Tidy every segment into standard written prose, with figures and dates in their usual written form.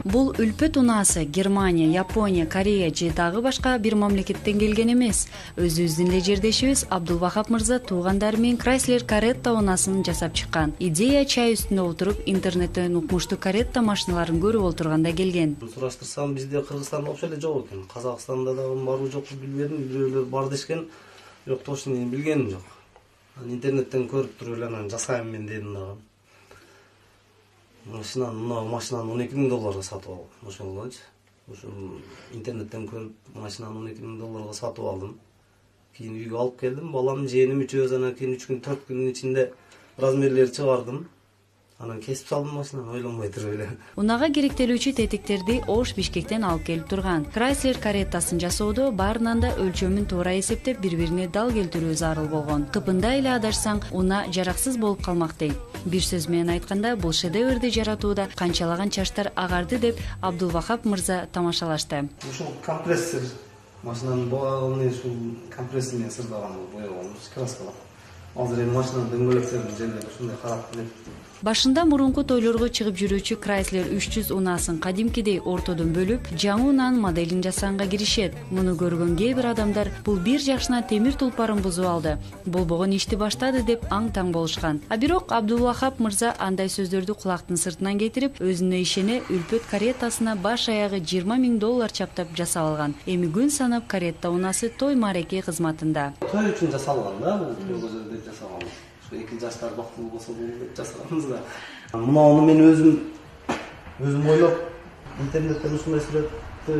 Бул үлпөт унаасы Германия, Япония, Корея же дагы башка бир мамлекеттен келген эмес. Өзүбүздүн эле жердешибиз Абдулвахап мырза туугандары менен Chrysler Caretta унаасын жасап чыккан. Идея чай үстүндө отуруп интернеттен укмуштуу Caretta машиналарын көрүп отурганда келген. Сураштырсам, бизде Кыргызстанда вообще эле жок экен. Казакстанда да барбы жокпу билбедим. Бирөөлөр бар дешкен. Жок, точно билгеним жок. Интернеттен көрүп туруп эле анан жасайм мен дедим дагы. Машинаны 12 000 долларга сатып алдым. Ошолгочу. Ошо интернеттен көрүп машинаны 12 000 долларга сатып алдым. Кийин үйгө алып келдим. Балам, жээним үчөөбүз анан кийин 3 күн 4 күндүн ичинде размерлерди чыгардым. Анан кесип салдым машинаны, ойлонбой туруп эле. Унага керектелүүчү тетиктерди Ош Бишкектен алып келип турган. Chrysler Carrettасын жасоодо баарынан да өлчөмүн туура эсептеп, бири-бирине дал келтирүү зарыл болгон. Кыпында эле адашсаң, уна жараксыз болуп калмак дейт. Бир сөз менен айтканда, бул шедеврди жаратууда канчалаган чачтар агарды деп Абдулвахап мырза тамашалашты. Ушул компрессор машинанын боягын ушул компрессор менен сырдаган бояган краскалар. Азыр эми машинанын дөңгөлөктөрүн жерлеп ушундай карап Башында мурунку тойлорго чыгып жүрүүчү Chrysler 300 унаасын кадимкидей ортодон бөлүп, жаңы унаанын моделин жасаганга киришет. Муну көргөн кээ бир адамдар бул бир жакшына темир тулпарын бузуп алды, болбогон ишти баштады деп аң-таң болушкан. А бирок Абдулвахап мырза андай сөздөрдү кулактын сыртынан кетирип, өзүнө ишене үлпөт Carrettасына баш аягы 20 000 доллар чаптап жасап алган. Эми күн санап Carretta унаасы той маареке кызматында. Той үчүн жасалган да, бул көзөдөп жасалган. 2 жаштар бактылуу болсо болот деп жасаганбыз да. Мунуну мен өзүм ойлоп, интернеттен ушундай сүрөттү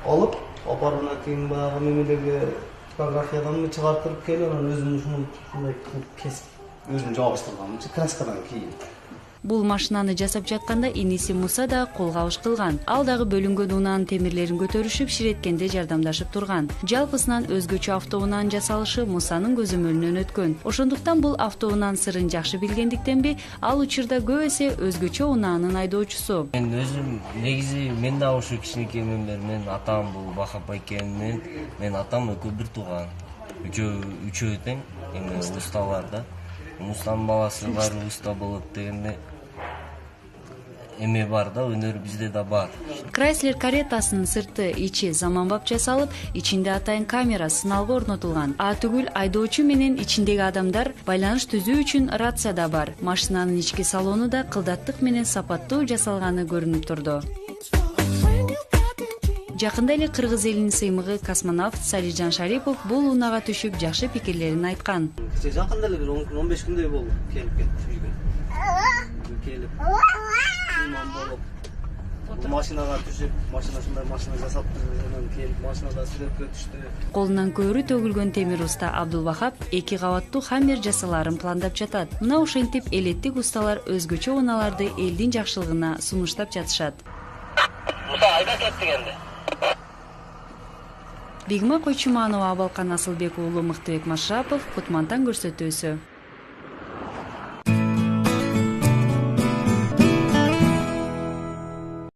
алып, апарына кийин баягы мемелерге фотографиядан чыгартып келип, анан өзүм ушундай кесип, өзүм жабыштыргам, краскадан кийин. Бул машинаны жасап жатканда иниси Муса да кол кабыш кылган. Ал дагы бөлүнгөн унаанын темирлерин көтөрүшүп, ширеткенде жардамдашып турган. Жалпысынан өзгөчө автоунаанын жасалышы Мусанын көзөмөлүнөн өткөн. Ошондуктан бул автоунаанын сырын жакшы билгендиктенби, ал учурда көп эсе өзгөчө унаанын айдоочусу. Мен өзүм негизи мен да ошо кичинекейимден бери мен атам бул Вахап экенин, мен атам экөө бир тууган. Үчөө тең, эми усталар да. Мустанын баласы бар, уста болот дегенде эме бар да, өнөр бизде да бар. Chrysler Carrettасынын сырты ичи заманбап жасалып, ичинде атайын камера сыналга орнотулган. А түгүл айдоочу менен ичиндеги адамдар байланыш түзүү үчүн рация да бар. Машинанын ички салону да кылдаттык менен сапаттуу жасалганы көрүнүп турду. Жакында эле кыргыз элинин сыймыгы космонавт Салижан Шарипов бул унаага түшүп жакшы пикирлерин айткан. Жакында эле бир 15 күндөй болду келип кетти үйгө. Келип. Бул машинага түшүп, машина жасап анан келип машинада сүрөткө түштү. Колунан көөрү төгүлгөн темир уста Абдулвахап 2 кабаттуу хаммер жасаларын пландап жатат. Мына ошентип элеттик усталар өзгөчө унааларды элдин жакшылыгына сунуштап жатышат. Муса айда кеттик энди. Бигма Койчуманова, Абалкан Асылбек уулу, Мыктыбек Машрапов, Кутмантан көрсөтүүсү.